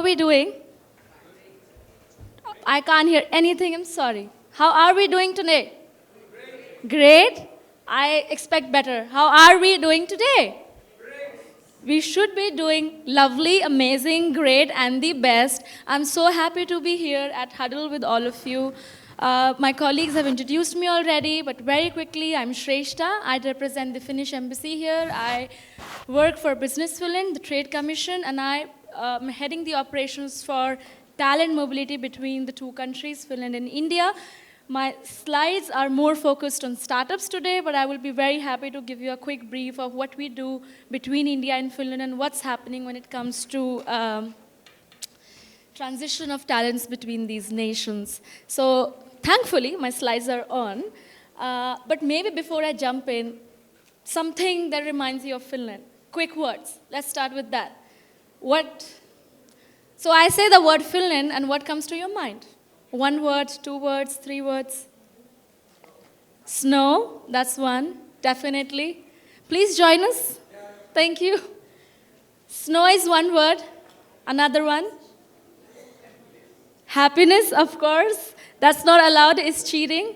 we doing? I can't hear anything, I'm sorry. How are we doing today? Great. I expect better. How are we doing today? We should be doing lovely, amazing, great, and the best. I'm so happy to be here at Huddle with all of you. My colleagues have introduced me already, but very quickly, I'm Shreshta. I represent the Finnish embassy here. I work for Business Finland, the Trade Commission, and I'm heading the operations for talent mobility between the two countries, Finland and India. My slides are more focused on startups today, but I will be very happy to give you a quick brief of what we do between India and Finland and what's happening when it comes to transition of talents between these nations. So thankfully, my slides are on. But maybe before I jump in, something that reminds you of Finland. Quick words. Let's start with that. So I say the word Finland, and what comes to your mind? 1 word, 2 words, 3 words? Snow, that's one, definitely. Please join us. Thank you. Snow is 1 word. Another one? Happiness, of course. That's not allowed, it's cheating.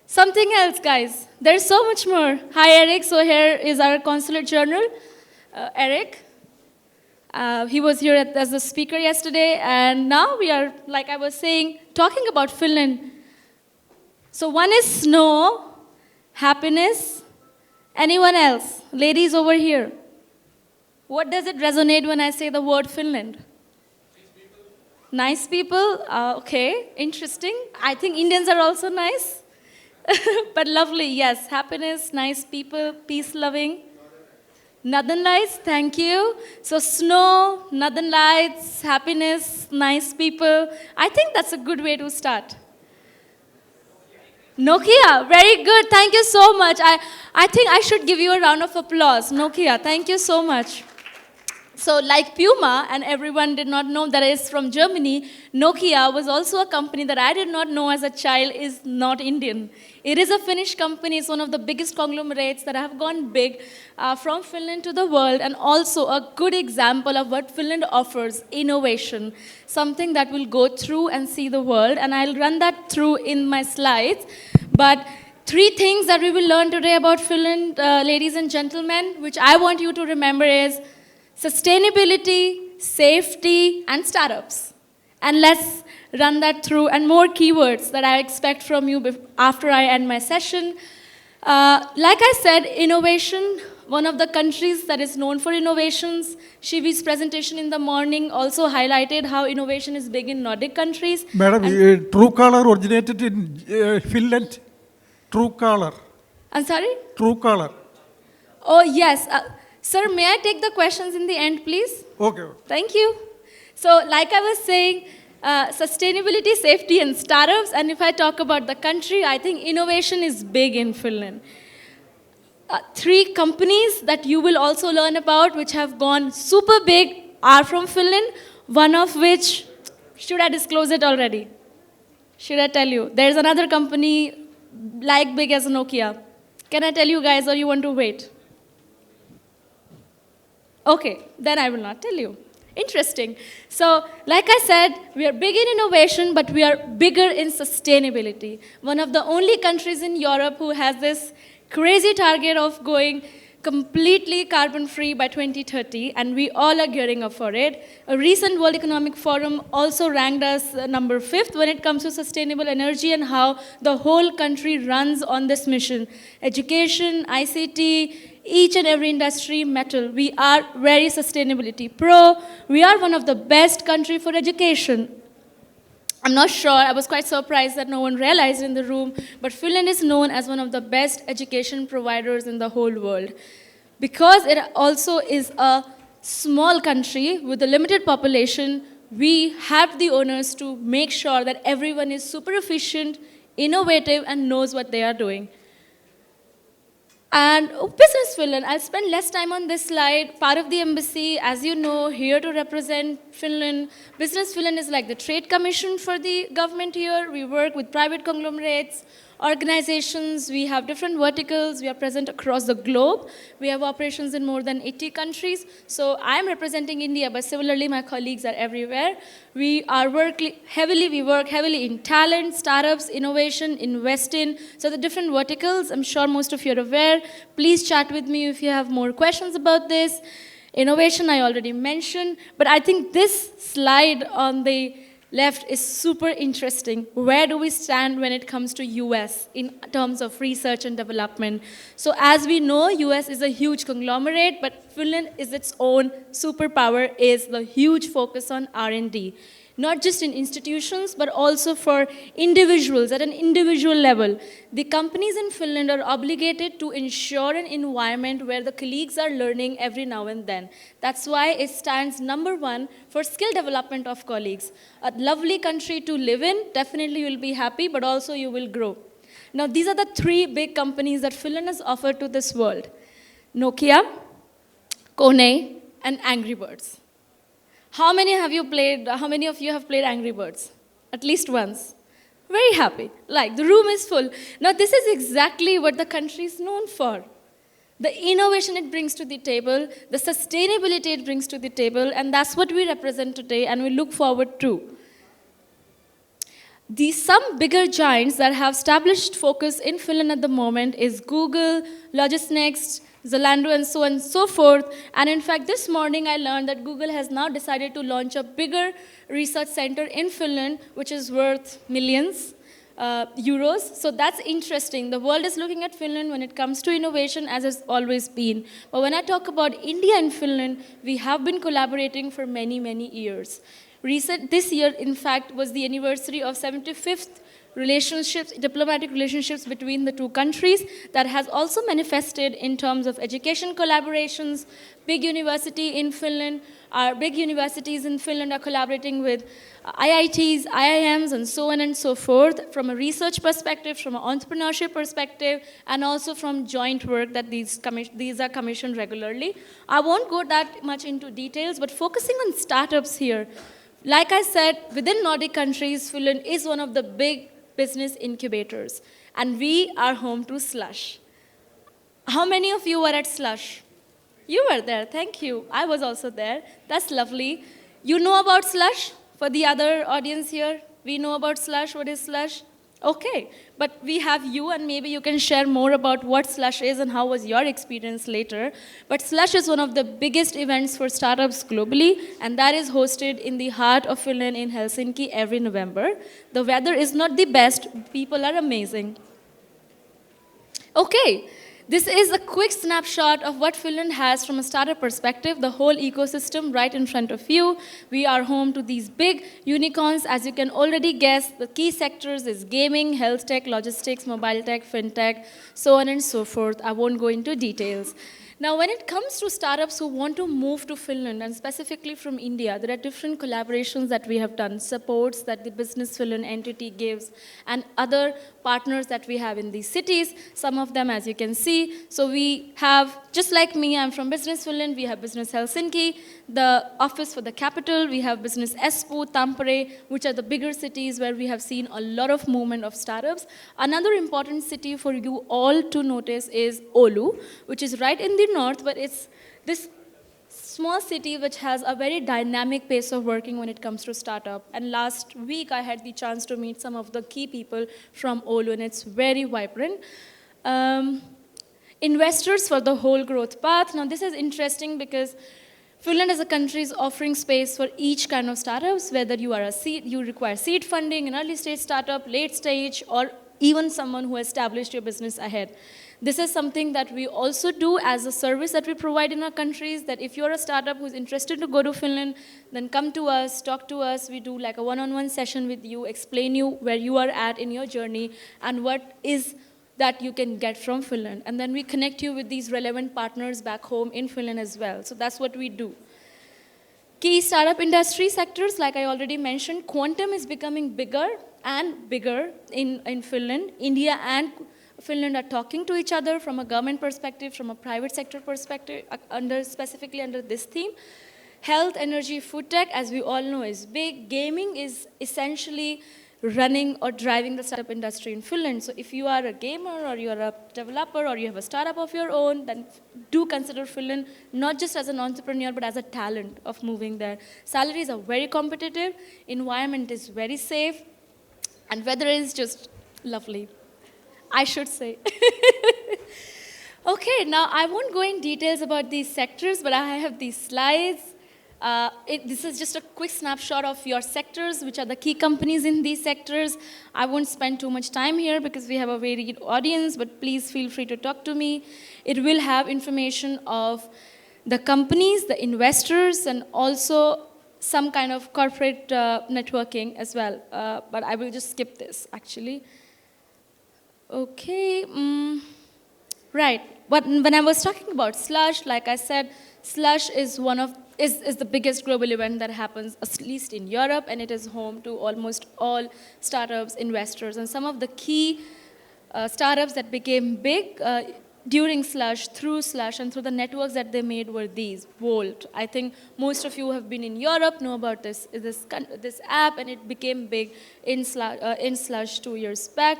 Something else, guys. There's so much more. Hi, Eric. So here is our consulate journal. Eric. He was here as a speaker yesterday, and now we are, like I was saying, talking about Finland. So one is snow, happiness. Anyone else? Ladies over here. What does it resonate when I say the word Finland? Nice people? Okay, interesting. I think Indians are also nice. But lovely, yes. Happiness, nice people, peace-loving. Northern Lights, thank you. So snow, Northern Lights, happiness, nice people. I think that's a good way to start. Nokia, very good. Thank you so much. I think I should give you a round of applause. Nokia, thank you so much. So like Puma, and everyone did not know that is from Germany, Nokia was also a company that I did not know as a child is not Indian. It is a Finnish company. It's one of the biggest conglomerates that have gone big from Finland to the world, and also a good example of what Finland offers, innovation, something that will go through and see the world, and I'll run that through in my slides. But 3 things that we will learn today about Finland, ladies and gentlemen, which I want you to remember is sustainability, safety, and startups. And let's run that through, and more keywords that I expect from you after I end my session. Like I said, innovation, one of the countries that is known for innovations. Shivi's presentation in the morning also highlighted how innovation is big in Nordic countries. Madam, Truecaller originated in Finland. Truecaller. I'm sorry? Truecaller. Oh, yes. Sir, may I take the questions in the end, please? Okay. Thank you. So, like I was saying, sustainability, safety, and startups. And if I talk about the country, I think innovation is big in Finland. 3 companies that you will also learn about, which have gone super big, are from Finland. One of which, should I disclose it already? Should I tell you? There's another company like big as Nokia. Can I tell you guys, or you want to wait? Okay, then I will not tell you. Interesting. So, like I said, we are big in innovation, but we are bigger in sustainability. One of the only countries in Europe who has this crazy target of going completely carbon-free by 2030, and we all are gearing up for it. A recent World Economic Forum also ranked us number 5th when it comes to sustainable energy and how the whole country runs on this mission. Education, ICT, each and every industry, metal. We are very sustainability pro. We are one of the best country for education. I'm not sure, I was quite surprised that no one realized in the room, but Finland is known as one of the best education providers in the whole world. Because it also is a small country with a limited population, we have the onus to make sure that everyone is super efficient, innovative, and knows what they are doing. And Business Finland, I'll spend less time on this slide. Part of the embassy, as you know, here to represent Finland. Business Finland is like the trade commission for the government here. We work with private conglomerates, organizations, we have different verticals, we are present across the globe. We have operations in more than 80 countries. So I'm representing India, but similarly my colleagues are everywhere. We work heavily in talent, startups, innovation, invest in. So the different verticals, I'm sure most of you are aware. Please chat with me if you have more questions about this. Innovation, I already mentioned, but I think this slide on the left is super interesting. Where do we stand when it comes to US in terms of research and development? So as we know, US is a huge conglomerate, but Finland is its own superpower, is the huge focus on R&D. Not just in institutions, but also for individuals at an individual level. The companies in Finland are obligated to ensure an environment where the colleagues are learning every now and then. That's why it stands #1 for skill development of colleagues. A lovely country to live in, definitely you'll be happy, but also you will grow. Now, these are the 3 big companies that Finland has offered to this world: Nokia, Kone, and Angry Birds. How many of you have played Angry Birds? At least once. Very happy. Like, the room is full. Now, this is exactly what the country is known for. The innovation it brings to the table, the sustainability it brings to the table, and that's what we represent today and we look forward to. Some bigger giants that have established focus in Finland at the moment is Google, Logisnext, Zalando, and so on and so forth. And in fact, this morning I learned that Google has now decided to launch a bigger research center in Finland, which is worth millions euros. So that's interesting. The world is looking at Finland when it comes to innovation, as has always been. But when I talk about India and Finland, we have been collaborating for many, many years. This year, in fact, was the anniversary of 75th diplomatic relationships between the 2 countries that has also manifested in terms of education collaborations. Big universities in Finland are collaborating with IITs, IIMs, and so on and so forth, from a research perspective, from an entrepreneurship perspective, and also from joint work that these are commissioned regularly. I won't go that much into details, but focusing on startups here. Like I said, within Nordic countries, Finland is one of the big business incubators, and we are home to Slush. How many of you were at Slush? You were there, thank you. I was also there. That's lovely. You know about Slush? For the other audience here, we know about Slush. What is Slush? Okay, but we have you, and maybe you can share more about what Slush is and how was your experience later. But Slush is one of the biggest events for startups globally, and that is hosted in the heart of Finland in Helsinki every November. The weather is not the best, people are amazing. Okay, this is a quick snapshot of what Finland has from a startup perspective, the whole ecosystem right in front of you. We are home to these big unicorns. As you can already guess, the key sectors is gaming, health tech, logistics, mobile tech, fintech, so on and so forth. I won't go into details. Now, when it comes to startups who want to move to Finland, and specifically from India, there are different collaborations that we have done, supports that the Business Finland entity gives, and other partners that we have in these cities, some of them, as you can see. So we have, just like me, I'm from Business Finland, we have Business Helsinki, the office for the capital, we have Business Espoo, Tampere, which are the bigger cities where we have seen a lot of movement of startups. Another important city for you all to notice is Oulu, which is right in the north, but it's this small city which has a very dynamic pace of working when it comes to startup. And last week I had the chance to meet some of the key people from Oulu, and it's very vibrant. Investors for the whole growth path. Now this is interesting because Finland as a country is offering space for each kind of startups, whether you require seed funding, an early stage startup, late stage, or even someone who established your business ahead. This is something that we also do as a service that we provide in our countries, that if you're a startup who's interested to go to Finland, then come to us, talk to us. We do like a one-on-one session with you, explain you where you are at in your journey and what is that you can get from Finland. And then we connect you with these relevant partners back home in Finland as well. So that's what we do. Key startup industry sectors, like I already mentioned, quantum is becoming bigger and bigger in Finland. India and Finland are talking to each other from a government perspective, from a private sector perspective, specifically under this theme. Health, energy, food tech, as we all know, is big. Gaming is essentially running or driving the startup industry in Finland. So if you are a gamer or you're a developer or you have a startup of your own, then do consider Finland not just as an entrepreneur but as a talent of moving there. Salaries are very competitive, environment is very safe, and weather is just lovely, I should say. Okay, now I won't go in details about these sectors, but I have these slides. This is just a quick snapshot of your sectors, which are the key companies in these sectors. I won't spend too much time here because we have a varied audience, but please feel free to talk to me. It will have information of the companies, the investors, and also some kind of corporate networking as well. But I will just skip this, actually. Okay, right. But when I was talking about Slush, like I said, Slush is is the biggest global event that happens, at least in Europe, and it is home to almost all startups, investors, and some of the key startups that became big during Slush, through Slush, and through the networks that they made were these. Volt. I think most of you have been in Europe, know about this app, and it became big in Slush 2 years back.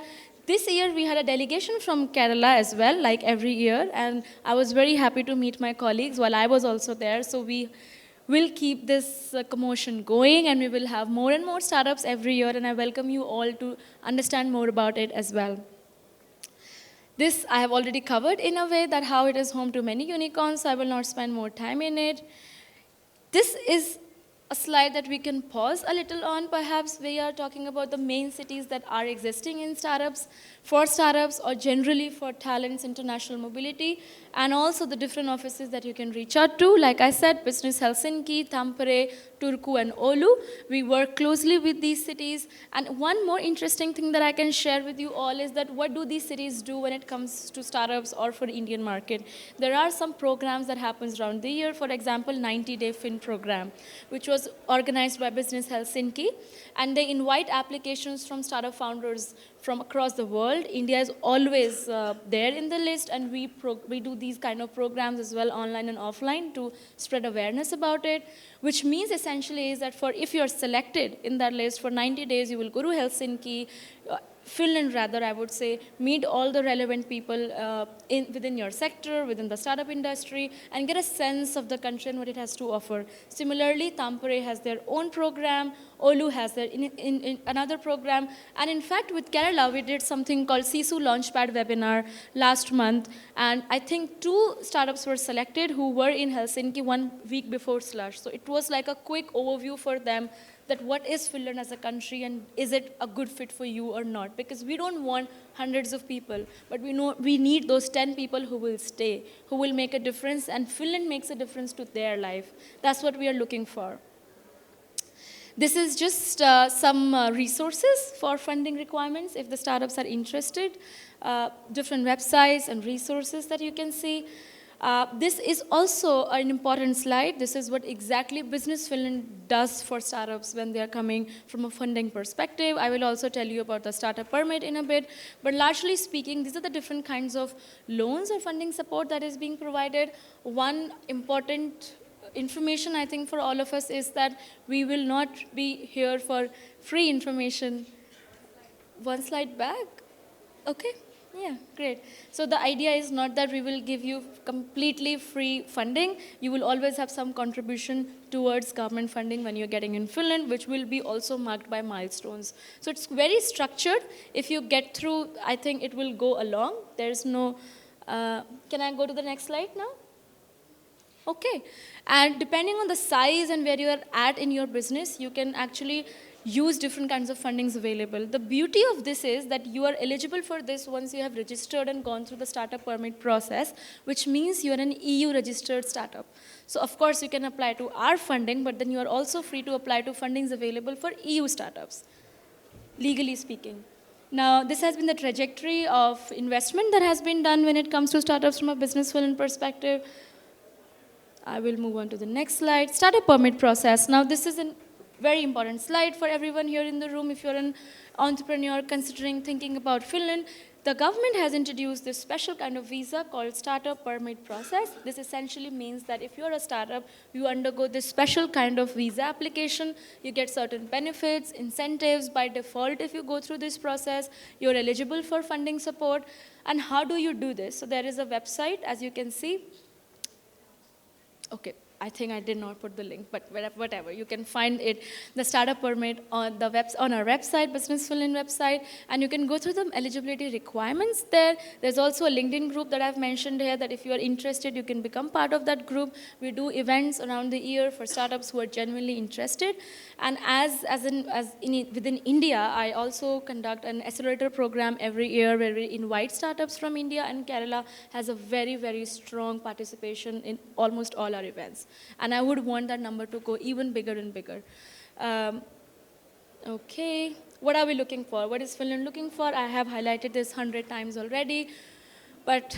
This year, we had a delegation from Kerala as well, like every year, and I was very happy to meet my colleagues while I was also there. So we will keep this commotion going, and we will have more and more startups every year, and I welcome you all to understand more about it as well. This I have already covered in a way that how it is home to many unicorns, so I will not spend more time in it. This is a slide that we can pause a little on. Perhaps we are talking about the main cities that are existing in startups, for startups, or generally for talents, international mobility, and also the different offices that you can reach out to. Like I said, Business Helsinki, Tampere, Turku, and Oulu. We work closely with these cities. And one more interesting thing that I can share with you all is that what do these cities do when it comes to startups or for the Indian market? There are some programs that happens around the year. For example, 90-day Fin program, which was organized by Business Helsinki. And they invite applications from startup founders from across the world. India is always there in the list, and we do these kind of programs as well, online and offline, to spread awareness about it, which means essentially is that if you're selected in that list for 90 days, you will go to Helsinki, Finland rather, I would say, meet all the relevant people within your sector, within the startup industry, and get a sense of the country and what it has to offer. Similarly, Tampere has their own program, Oulu has their another program, and in fact with Kerala we did something called Sisu Launchpad webinar last month, and I think 2 startups were selected who were in Helsinki 1 week before Slush. So it was like a quick overview for them that what is Finland as a country and is it a good fit for you or not, because we don't want hundreds of people, but we know we need those 10 people who will stay, who will make a difference, and Finland makes a difference to their life. That's what we are looking for. This is just some resources for funding requirements if the startups are interested, different websites and resources that you can see. This is also an important slide. This is what exactly Business Finland does for startups when they are coming from a funding perspective. I will also tell you about the startup permit in a bit. But largely speaking, these are the different kinds of loans or funding support that is being provided. One important information, I think, for all of us is that we will not be here for free information. One slide back. Okay. Yeah, great. So the idea is not that we will give you completely free funding. You will always have some contribution towards government funding when you're getting in Finland, which will be also marked by milestones. So it's very structured. If you get through, I think it will go along. There's no, can I go to the next slide now? Okay. And depending on the size and where you are at in your business, you can actually use different kinds of fundings available. The beauty of this is that you are eligible for this once you have registered and gone through the startup permit process, which means you are an EU registered startup. So of course you can apply to our funding, but then you are also free to apply to fundings available for EU startups, legally speaking. Now, this has been the trajectory of investment that has been done when it comes to startups from a Business Finland perspective. I will move on to the next slide. Startup permit process. Now, this is a very important slide for everyone here in the room. If you're an entrepreneur considering thinking about Finland, The government has introduced this special kind of visa called startup permit process. This essentially means that if you're a startup, you undergo this special kind of visa application. You get certain benefits, incentives by default if you go through this process. You're eligible for funding support. And how do you do this? So there is a website, as you can see. Okay, I think I did not put the link, but whatever. You can find it, the startup permit on on our website, Business Finland website, and you can go through the eligibility requirements there. There's also a LinkedIn group that I've mentioned here that if you are interested, you can become part of that group. We do events around the year for startups who are genuinely interested. And within India, I also conduct an accelerator program every year where we invite startups from India, and Kerala has a very, very strong participation in almost all our events. And I would want that number to go even bigger and bigger. Okay, what are we looking for? What is Finland looking for? I have highlighted this 100 times already, but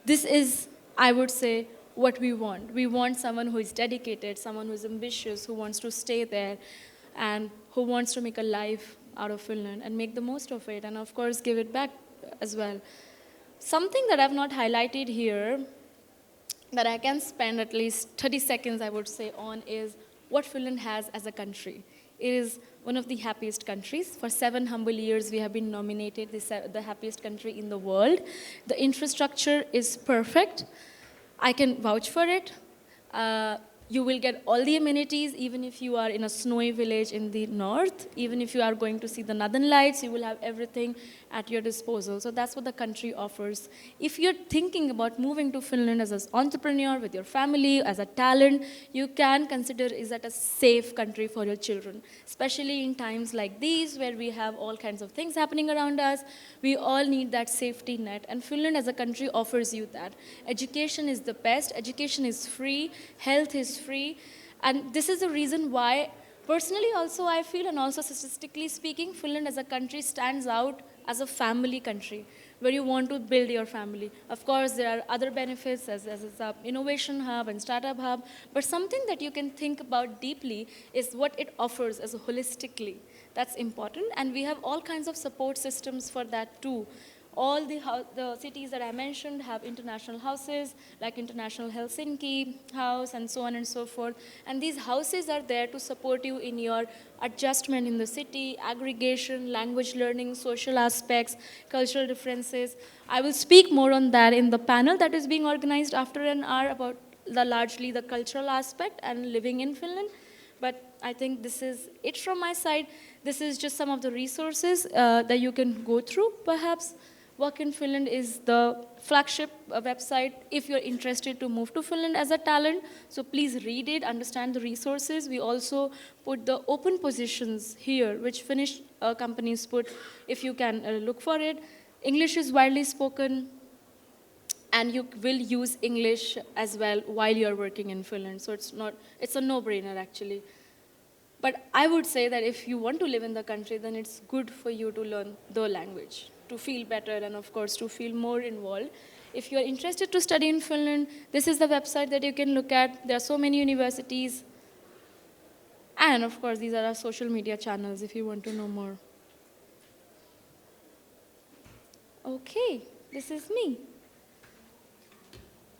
this is, I would say, what we want. We want someone who is dedicated, someone who is ambitious, who wants to stay there, and who wants to make a life out of Finland and make the most of it, and of course give it back as well. Something that I've not highlighted here that I can spend at least 30 seconds, I would say, on is what Finland has as a country. It is one of the happiest countries. For 7 humble years, we have been nominated the happiest country in the world. The infrastructure is perfect. I can vouch for it. You will get all the amenities, even if you are in a snowy village in the north. Even if you are going to see the northern lights, you will have everything at your disposal. So that's what the country offers. If you're thinking about moving to Finland as an entrepreneur, with your family, as a talent, you can consider is that a safe country for your children. Especially in times like these, where we have all kinds of things happening around us, we all need that safety net. And Finland as a country offers you that. Education is the best. Education is free. Health is free, and this is the reason why personally also I feel, and also statistically speaking, Finland as a country stands out as a family country where you want to build your family. Of course, there are other benefits as it's an innovation hub and startup hub, but something that you can think about deeply is what it offers as a holistically. That's important, and we have all kinds of support systems for that too. All the cities that I mentioned have international houses, like International Helsinki House and so on and so forth. And these houses are there to support you in your adjustment in the city, aggregation, language learning, social aspects, cultural differences. I will speak more on that in the panel that is being organized after an hour about largely the cultural aspect and living in Finland. But I think this is it from my side. This is just some of the resources that you can go through, perhaps. Work in Finland is the flagship website if you're interested to move to Finland as a talent. So please read it, understand the resources. We also put the open positions here, which Finnish companies put, if you can look for it. English is widely spoken, and you will use English as well while you're working in Finland. So it's a no-brainer actually. But I would say that if you want to live in the country, then it's good for you to learn the language, to feel better, and of course to feel more involved. If you're interested to study in Finland, this is the website that you can look at. There are so many universities. And of course, these are our social media channels if you want to know more. Okay, this is me.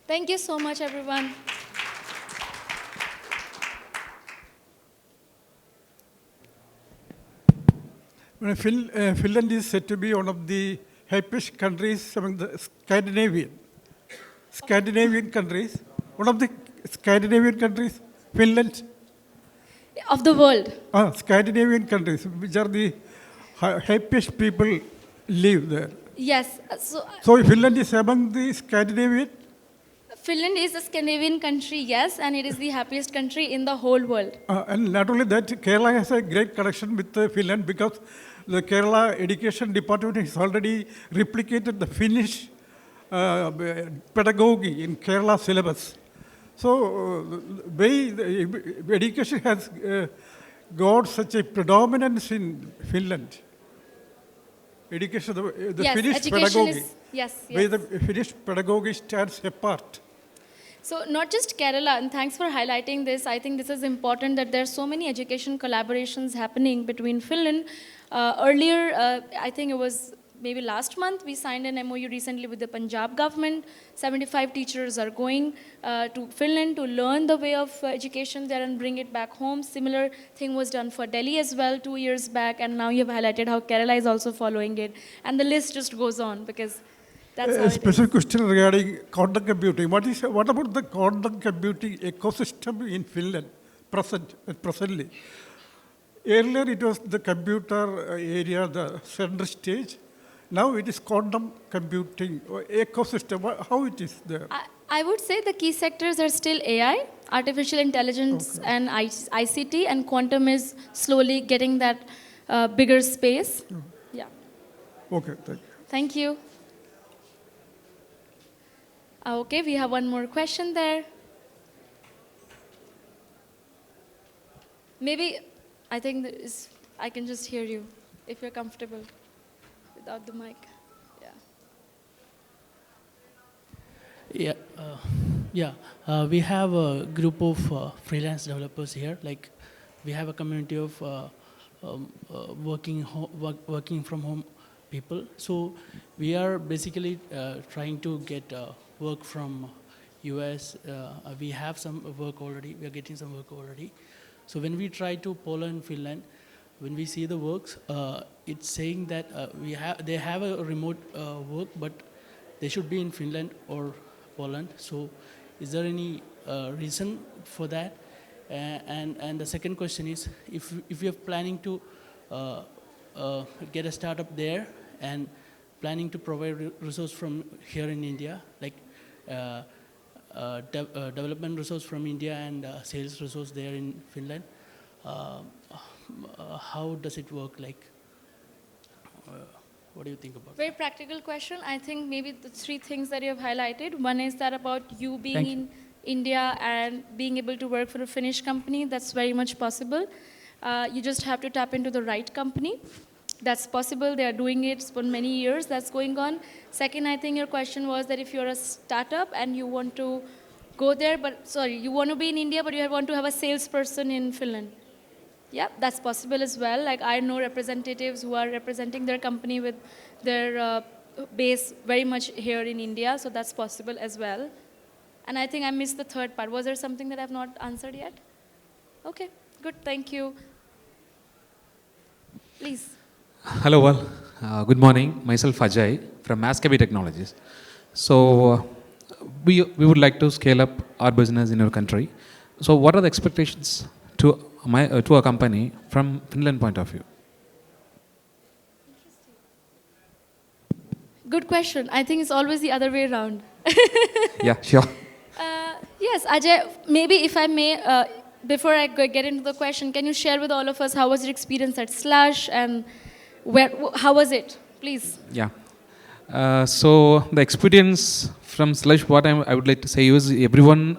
Thank you so much, everyone. Finland is said to be one of the happiest countries among the Scandinavian countries. One of the Scandinavian countries, Finland. Of the world. Scandinavian countries, which are the happiest people live there. Yes. So Finland is among the Scandinavian? Finland is a Scandinavian country, yes, and it is the happiest country in the whole world. And not only that, Kerala has a great connection with Finland because the Kerala Education Department has already replicated the Finnish pedagogy in Kerala syllabus. So the education has got such a predominance in Finland. Education, the yes, Finnish pedagogy, where the Finnish pedagogy stands apart. So not just Kerala, and thanks for highlighting this. I think this is important that there are so many education collaborations happening between Finland. Earlier, I think it was maybe last month, we signed an MOU recently with the Punjab government. 75 teachers are going to Finland to learn the way of education there and bring it back home. Similar thing was done for Delhi as well 2 years back, and now you've highlighted how Kerala is also following it. And the list just goes on because that's how A it is. special question regarding quantum computing. What about the quantum computing ecosystem in Finland presently? Earlier it was the computer area, the center stage. Now it is quantum computing ecosystem. How it is there? I would say the key sectors are still AI, artificial intelligence, and ICT, and quantum is slowly getting that bigger space. Yeah. Okay, thank you. Thank you. Okay, we have one more question there. Maybe, I think I can just hear you if you're comfortable without the mic. Yeah. We have a group of freelance developers here. Like, we have a community of working from home people. So we are basically trying to get work from US. We have some work already. We are getting some work already. So when we try to Poland, Finland, when we see the works, it's saying that they have a remote work, but they should be in Finland or Poland. So is there any reason for that? And the second question is, if you're planning to get a startup there and planning to provide resource from here in India, like development resource from India and sales resource there in Finland, how does it work? Like, what do you think about Very practical question. I think maybe the three things that you have highlighted. One is that about you being in India and being able to work for a Finnish company. That's very much possible. You just have to tap into the right company. That's possible. They are doing it for many years. That's going on. Second, I think your question was that if you're a startup and you want to go there, you want to be in India, but you want to have a salesperson in Finland. Yeah, that's possible as well. Like, I know representatives who are representing their company with their base very much here in India, so that's possible as well. And I think I missed the third part. Was there something that I've not answered yet? Okay, good, thank you. Please. Hello all. Good morning. Myself Ajay from Maskabi Technologies. So we would like to scale up our business in your country. So what are the expectations to a company from Finland point of view? Good question. I think it's always the other way around. Yeah, sure. Yes, Ajay, maybe if I may, before I get into the question, can you share with all of us how was your experience at Slush and how was it? Please. Yeah. So the experience from Slush, what I would like to say is everyone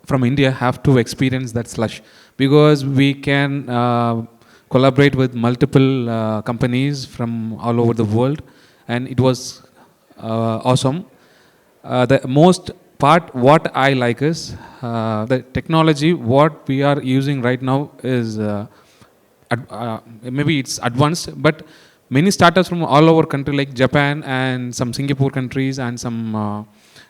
from India have to experience that Slush, because we can collaborate with multiple companies from all over the world, and it was awesome. The most part what I like is the technology what we are using right now is maybe it's advanced, but many startups from all over country like Japan and some Singapore countries and some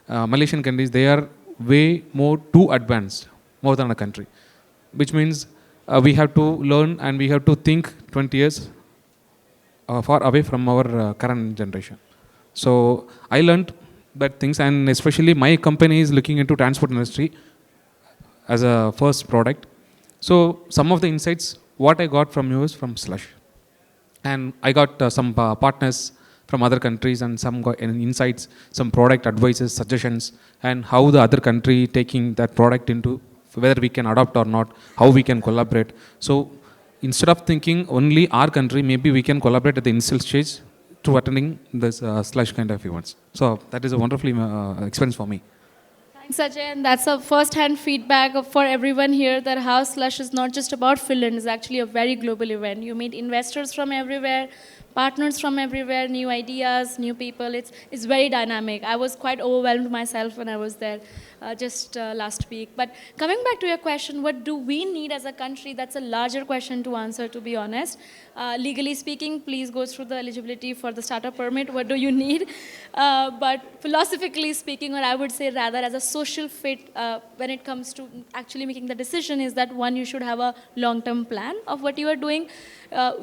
Malaysian countries, they are way more too advanced more than a country, which means we have to learn and we have to think 20 years far away from our current generation. So I learned that things, and especially my company is looking into transport industry as a first product. So some of the insights what I got from you is from Slush, and I got some partners from other countries and some got insights, some product advices, suggestions, and how the other country taking that product into whether we can adopt or not, how we can collaborate. So instead of thinking only our country, maybe we can collaborate at the initial stage to attending this Slush kind of events. So that is a wonderful experience for me. Thanks, Ajay. And that's a first-hand feedback for everyone here that how Slush is not just about Finland, it's actually a very global event. You meet investors from everywhere, partners from everywhere, new ideas, new people. It's very dynamic. I was quite overwhelmed myself when I was there just last week. But coming back to your question, what do we need as a country? That's a larger question to answer, to be honest. Legally speaking, please go through the eligibility for the startup permit. What do you need? But philosophically speaking, or I would say rather as a social fit, when it comes to actually making the decision, is that one, you should have a long-term plan of what you are doing.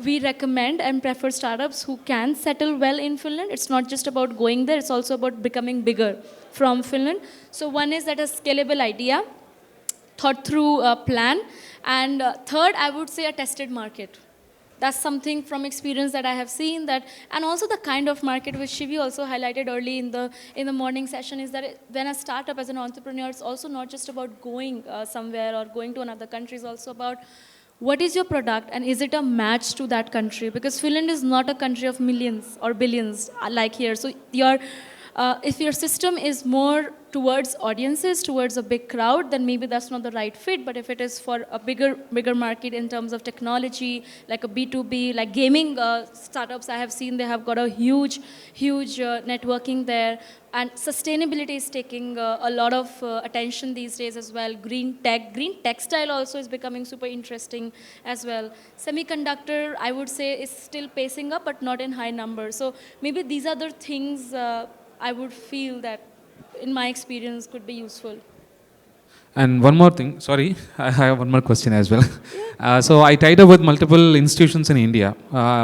We recommend and prefer startups who can settle well in Finland. It's not just about going there, it's also about becoming bigger from Finland. So one is that a scalable idea, thought through plan, and third, I would say a tested market. That's something from experience that I have seen, that, and also the kind of market which Shivi also highlighted early in the morning session, is that when a startup as an entrepreneur, it's also not just about going somewhere or going to another country, it's also about what is your product and is it a match to that country? Because Finland is not a country of millions or billions like here. So if your system is more towards audiences, towards a big crowd, then maybe that's not the right fit. But if it is for a bigger market in terms of technology, like a B2B, like gaming startups I have seen, they have got a huge networking there. And sustainability is taking a lot of attention these days as well. Green textile also is becoming super interesting as well. Semiconductor, I would say, is still pacing up, but not in high numbers. So maybe these are the things I would feel that, in my experience, could be useful. And one more thing, sorry, I have one more question as well. So I tied up with multiple institutions in India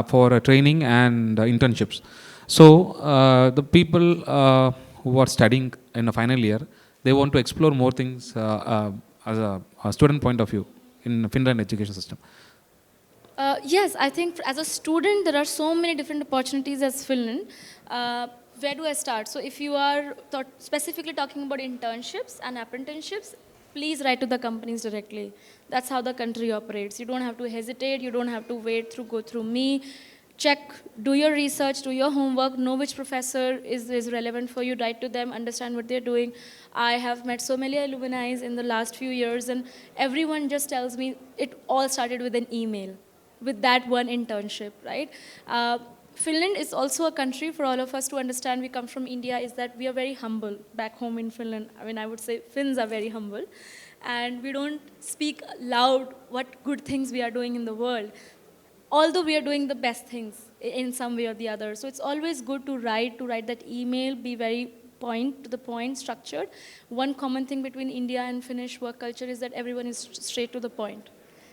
for training and internships. So the people who are studying in the final year, they want to explore more things as a student point of view in Finland education system. Yes, I think as a student, there are so many different opportunities as Finland. Where do I start? So if you are specifically talking about internships and apprenticeships, please write to the companies directly. That's how the country operates. You don't have to hesitate. You don't have to go through me. Check, do your research, do your homework, know which professor is relevant for you, write to them, understand what they're doing. I have met so many alumni in the last few years, and everyone just tells me it all started with an email, with that one internship, right? Finland is also a country for all of us to understand. We come from India, is that we are very humble back home in Finland. I mean, I would say Finns are very humble. And we don't speak loud what good things we are doing in the world, although we are doing the best things in some way or the other. So it's always good to write that email, be very to the point, structured. One common thing between India and Finnish work culture is that everyone is straight to the point.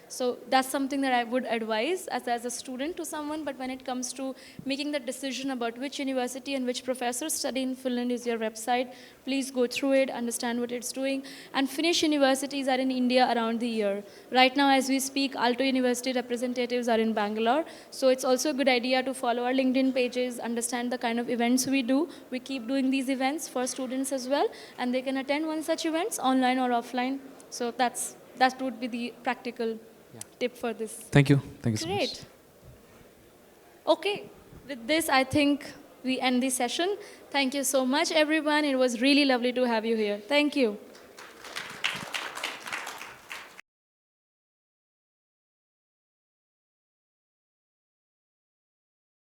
So that's something that I would advise as a student to someone, but when it comes to making the decision about which university and which professor study in Finland is your website, please go through it, understand what it's doing. And Finnish universities are in India around the year. Right now, as we speak, Aalto University representatives are in Bangalore. So it's also a good idea to follow our LinkedIn pages, understand the kind of events we do. We keep doing these events for students as well, and they can attend one such events, online or offline. So that would be the practical tip for this. Thank you. Thank you so much. Great. Okay, with this, I think we end the session. Thank you so much, everyone. It was really lovely to have you here. Thank you.